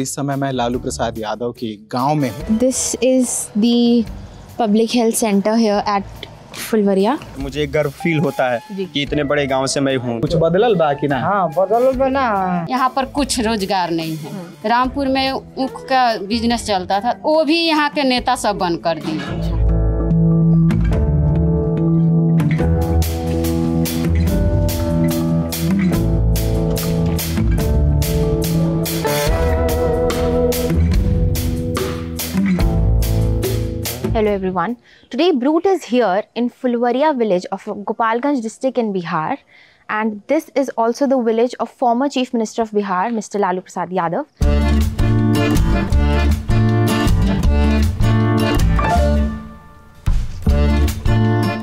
इस समय मैं लालू प्रसाद यादव के गांव में हूँ। This is the public health centre here at Phulwaria. मुझे गर्व फील होता है कि इतने बड़े गांव से मैं हूँ। कुछ बदलल बा कि ना? हाँ बदलल बा ना। यहाँ पर कुछ रोजगार नहीं है। रामपुर में ऊख का बिजनेस चलता था, वो भी यहाँ के नेता सब बंद कर दिए। Hello everyone. Today Brute is here in Fulvaria village of Gopalganj district in Bihar, and this is also the village of former Chief Minister of Bihar, Mr. Lalu Prasad Yadav.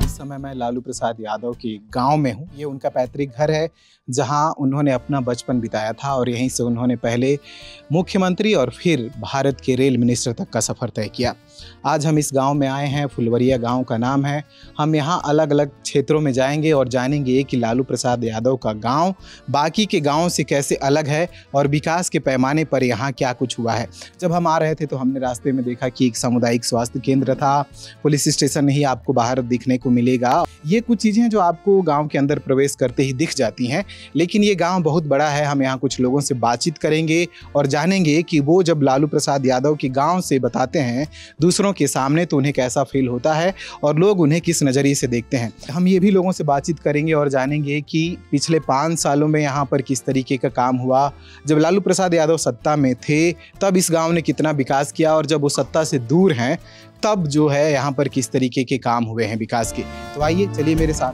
इस समय मैं लालू प्रसाद यादव के गांव में हूं। ये उनका पैतृक घर है जहां उन्होंने अपना बचपन बिताया था और यहीं से उन्होंने पहले मुख्यमंत्री और फिर भारत के रेल मिनिस्टर तक का सफ़र तय किया। आज हम इस गांव में आए हैं। फुलवरिया गांव का नाम है। हम यहां अलग अलग क्षेत्रों में जाएंगे और जानेंगे कि लालू प्रसाद यादव का गांव बाकी के गांवों से कैसे अलग है और विकास के पैमाने पर यहां क्या कुछ हुआ है। जब हम आ रहे थे तो हमने रास्ते में देखा कि एक सामुदायिक स्वास्थ्य केंद्र था, पुलिस स्टेशन नहीं आपको बाहर दिखने को मिलेगा। ये कुछ चीज़ें जो आपको गाँव के अंदर प्रवेश करते ही दिख जाती हैं, लेकिन ये गाँव बहुत बड़ा है। हम यहाँ कुछ लोगों से बातचीत करेंगे और जानेंगे कि वो जब लालू प्रसाद यादव के गाँव से बताते हैं दूसरों के सामने तो उन्हें कैसा फील होता है और लोग उन्हें किस नज़रिए से देखते हैं। हम ये भी लोगों से बातचीत करेंगे और जानेंगे कि पिछले 5 सालों में यहाँ पर किस तरीके का काम हुआ। जब लालू प्रसाद यादव सत्ता में थे तब इस गांव ने कितना विकास किया और जब वो सत्ता से दूर हैं तब जो है यहाँ पर किस तरीके के काम हुए हैं विकास के। तो आइए चलिए मेरे साथ।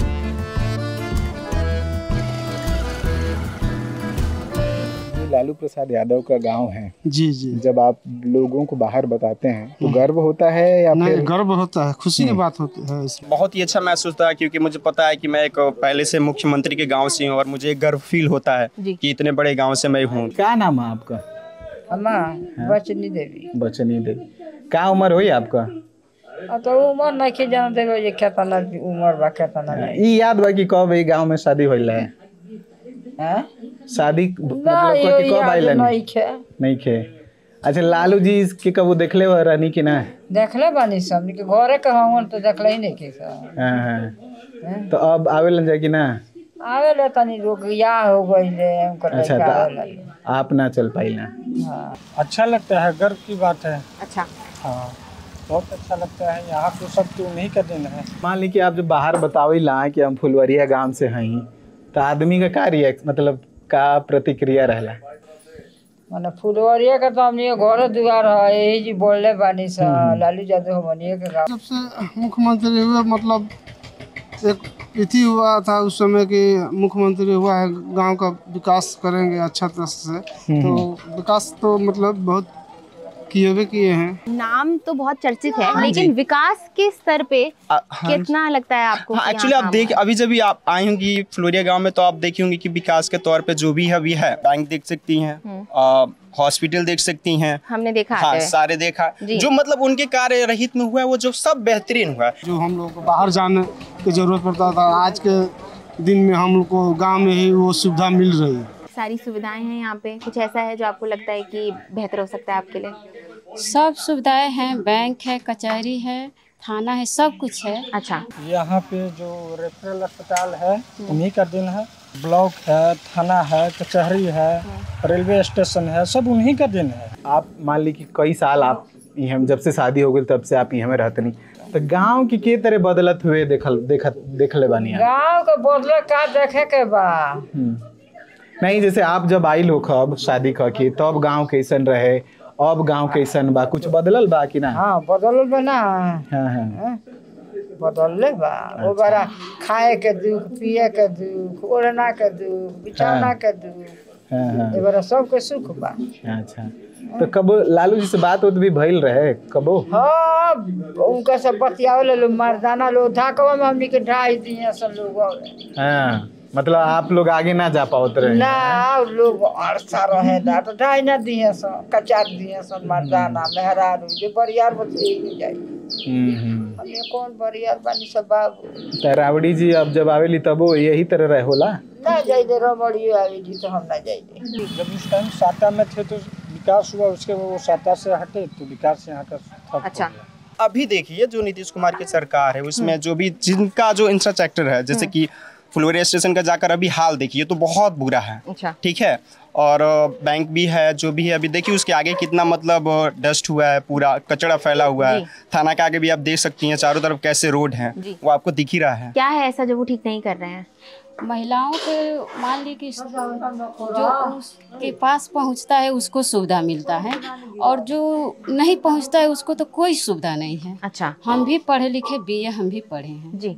लालू प्रसाद यादव का गांव है। जी जी। जब आप लोगों को बाहर बताते हैं तो गर्व होता है या फिर? गर्व होता है, खुशी की बात होती है। बहुत ही अच्छा महसूस होता है क्योंकि मुझे पता है कि मैं एक पहले से मुख्यमंत्री के गांव से हूँ और मुझे गर्व फील होता है कि इतने बड़े गांव से मैं हूँ। क्या नाम है आपका? बचनी देवी। बचनी देवी। क्या उम्र हुई आपका? तो उम्र नहीं के जान देवे ये केतना उम्र बा केतना नहीं। ई याद बा कि कब ई गांव में शादी होइला है? हैं? शादी मतलब कि कब आइला? नहीं खे। अच्छा, लालू जी के कबू देखले हो रहनी कि ना? देखले बानी सब के घरे के हम तो देखले ही नहीं के सब। हां। तो अब आवेलन जाए कि ना? आवेले तनी रोगिया हो गइले उनकर। अच्छा, तो आप ना चल पाइला? हां। अच्छा लगता है, गर्व की बात है। अच्छा। हाँ, बहुत अच्छा लगता है। यहाँ तो सब तो नहीं का दिन है। मान ली कि आप जब बाहर बतावे ला कि हम फुलवरिया गांव से हैं तो आदमी का क्या रिएक्ट मतलब का प्रतिक्रिया रहला? माने फुलवरिया का तो हमनी घर दुआर है यही जी बोलले बानी सा लालू यादव हमनी के गांव। जब से मुख्यमंत्री हुए मतलब एक इति हुआ था उस समय कि मुख्यमंत्री हुआ है, गांव का विकास करेंगे अच्छा तरह से। तो विकास तो मतलब बहुत किए हैं। नाम तो बहुत चर्चित है, लेकिन विकास के स्तर पे कितना लगता है आपको? हाँ, एक्चुअली आप देख अभी जब भी आप आई होंगी फ्लोरिया गांव में तो आप देखी होंगी कि विकास के तौर पे जो भी अभी है, बैंक देख सकती हैं, हॉस्पिटल देख सकती हैं, हमने देखा। हाँ, सारे देखा जो मतलब उनके कार्य रहित में हुआ है वो जो सब बेहतरीन हुआ। जो हम लोग को बाहर जाने की जरूरत पड़ता था, आज के दिन में हम लोग को गाँव में ही वो सुविधा मिल रही है। सारी सुविधाएं हैं यहाँ पे। कुछ ऐसा है जो आपको लगता है कि बेहतर हो सकता है आपके लिए? सब सुविधाएं हैं, बैंक है, कचहरी है, थाना है, सब कुछ है। अच्छा। यहाँ पे जो रेफरल अस्पताल है उन्हीं का दिन है, ब्लॉक है, थाना है, कचहरी है, रेलवे स्टेशन है, सब उन्हीं का दिन है। आप मान ली कि कई साल आप यहाँ जब से शादी हो गई तब से आप यहाँ में रहते नहीं, तो गांव की तरह बदलत हुए देखले बानी? गांव का बदले का देखे के बा नहीं, जैसे आप जब आइल हो खब शादी के तब गांव कैसन रहे, अब गांव कैसन बा, कुछ बदलल बा कि ना? हाँ बदलल बा ना। हाँ। बदलले बा। वो बड़ा खाए के दुख, पिए के दुख, ओढ़ना के दुख, बिछौना के दुख, ये बड़ा सबके सुख बा। अच्छा, तो कबो लालू जी से बात होत भी भइल रहे कबो? हाँ, उनका सब बतियावे लो मर्दाना लो धाकवा में हमनी के ढाई दिए सब लोग। हाँ, मतलब आप लोग आगे ना जा पाओ रहे ना, लोग अरसा रहे ना तो ढाई ना दिए सब, कचार दिए सब मर्दाना मेहरारू जो बरियार बच्चे जाए। हमें कौन बरियार बानी सब बाबू। तो रावड़ी जी अब जब आवेली तब वो यही तरह रहे होला? ना जाइए रमड़ियो आवेली तो हम ना जाइए। जब उस टाइम साटा में थे तो विकास हुआ उसके वो सत्ता से हटे तो विकास यहाँ का ठप अच्छा। हो गया। अभी देखिए जो नीतीश कुमार की सरकार है उसमें जो भी जिनका जो इंफ्रास्ट्रक्चर है, जैसे कि फुलवरिया स्टेशन का जाकर अभी हाल देखिए तो बहुत बुरा है। अच्छा। ठीक है, और बैंक भी है, जो भी है अभी देखिए उसके आगे कितना मतलब डस्ट हुआ है, पूरा कचरा फैला हुआ है। थाना के आगे भी आप देख सकती हैं चारों तरफ कैसे रोड हैं, वो आपको दिख ही रहा है। क्या है ऐसा जो वो ठीक नहीं कर रहे हैं? महिलाओं के मान ली कि जो उसके पास पहुंचता है उसको सुविधा मिलता है, और जो नहीं पहुंचता है उसको तो कोई सुविधा नहीं है। अच्छा। हम भी पढ़े लिखे, बीए हम भी पढ़े हैं जी।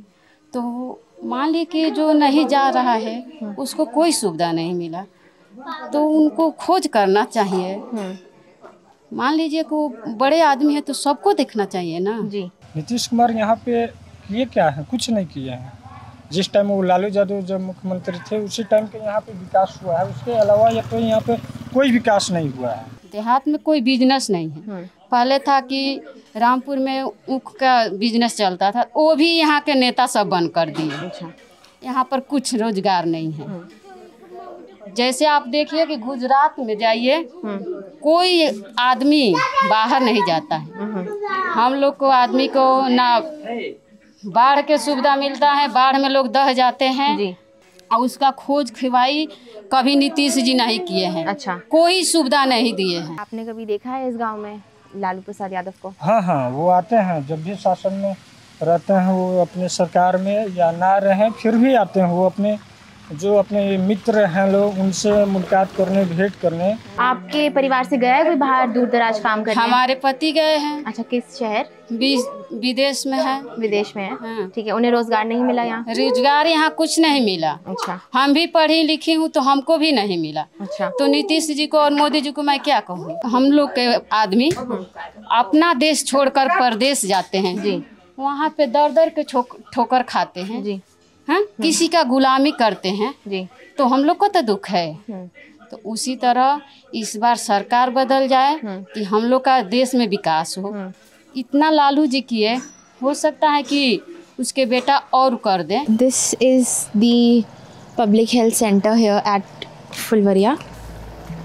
तो मान ली कि जो नहीं जा रहा है उसको कोई सुविधा नहीं मिला, तो उनको खोज करना चाहिए। मान लीजिए कि वो बड़े आदमी है तो सबको देखना चाहिए ना। जी। नीतीश कुमार यहाँ पे किए क्या है? कुछ नहीं किए हैं। जिस टाइम वो लालू यादव जब मुख्यमंत्री थे उसी टाइम के यहाँ पे विकास हुआ है, उसके अलावा या तो यहाँ पे कोई विकास नहीं हुआ है। देहात में कोई बिजनेस नहीं है। पहले था कि रामपुर में ऊख का बिजनेस चलता था, वो भी यहाँ के नेता सब बंद कर दिए। अच्छा। यहाँ पर कुछ रोजगार नहीं है। जैसे आप देखिए कि गुजरात में जाइए, कोई आदमी बाहर नहीं जाता है। हम लोग को आदमी को ना बाढ़ के सुविधा मिलता है, बाढ़ में लोग दह जाते हैं जी। और उसका खोज खिवाई कभी नीतीश जी नहीं किए हैं। अच्छा। कोई सुविधा नहीं दिए हैं। आपने कभी देखा है इस गांव में लालू प्रसाद यादव को? हाँ हाँ, वो आते हैं जब भी शासन में रहते हैं, वो अपने सरकार में या ना रहें फिर भी आते हैं। वो अपने जो अपने मित्र हैं लोग उनसे मुलाकात करने, भेंट करने। आपके परिवार से गया है कोई बाहर दूर दराज काम करने? हमारे पति गए हैं। अच्छा, किस शहर? विदेश में है। विदेश में है। हाँ। ठीक है, उन्हें रोजगार नहीं मिला यहाँ? रोजगार यहाँ कुछ नहीं मिला। अच्छा। हम भी पढ़ी लिखी हूँ तो हमको भी नहीं मिला। अच्छा। तो नीतीश जी को और मोदी जी को मैं क्या कहूँ? हम लोग के आदमी अपना देश छोड़कर परदेश जाते हैं जी, वहाँ पे दर दर के ठोकर खाते हैं जी। हाँ, किसी का गुलामी करते हैं जी, तो हम लोग को तो दुख है। तो उसी तरह इस बार सरकार बदल जाए कि हम लोग का देश में विकास हो। इतना लालू जी किए, हो सकता है कि उसके बेटा और कर दे। This is the public health centre here at Phulwaria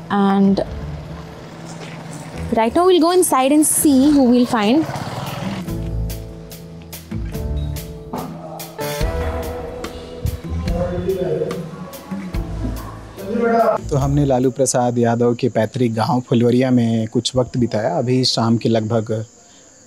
and right now we'll go inside and see who we'll find. तो हमने लालू प्रसाद यादव के पैतृक गांव फुलवरिया में कुछ वक्त बिताया। अभी शाम के लगभग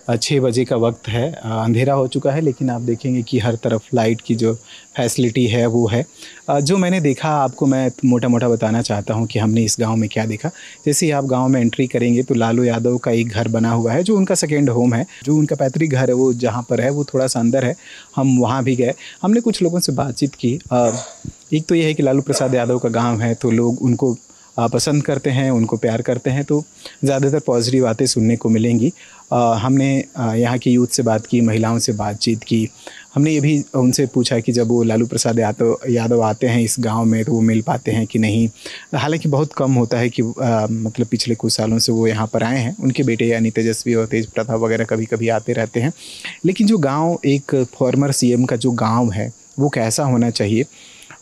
6 बजे का वक्त है। अंधेरा हो चुका है, लेकिन आप देखेंगे कि हर तरफ लाइट की जो फैसिलिटी है वो है। जो मैंने देखा आपको मैं मोटा मोटा बताना चाहता हूं कि हमने इस गांव में क्या देखा। जैसे ही आप गांव में एंट्री करेंगे तो लालू यादव का एक घर बना हुआ है जो उनका सेकेंड होम है। जो उनका पैतृक घर है वो जहाँ पर है वो थोड़ा सा अंदर है। हम वहाँ भी गए, हमने कुछ लोगों से बातचीत की। एक तो ये है कि लालू प्रसाद यादव का गाँव है तो लोग उनको पसंद करते हैं, उनको प्यार करते हैं, तो ज़्यादातर पॉजिटिव बातें सुनने को मिलेंगी। हमने यहाँ की यूथ से बात की, महिलाओं से बातचीत की। हमने ये भी उनसे पूछा कि जब वो लालू प्रसाद यादव आते हैं इस गांव में तो वो मिल पाते हैं कि नहीं। हालांकि बहुत कम होता है कि मतलब पिछले कुछ सालों से वो यहाँ पर आए हैं। उनके बेटे यानी तेजस्वी और तेज प्रताप वगैरह कभी कभी आते रहते हैं। लेकिन जो गाँव एक फॉर्मर CM का जो गाँव है वो कैसा होना चाहिए,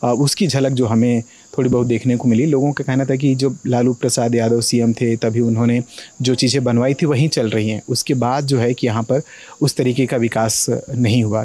उसकी झलक जो हमें थोड़ी बहुत देखने को मिली। लोगों का कहना था कि जो लालू प्रसाद यादव CM थे तभी उन्होंने जो चीज़ें बनवाई थी वहीं चल रही हैं। उसके बाद जो है कि यहाँ पर उस तरीके का विकास नहीं हुआ।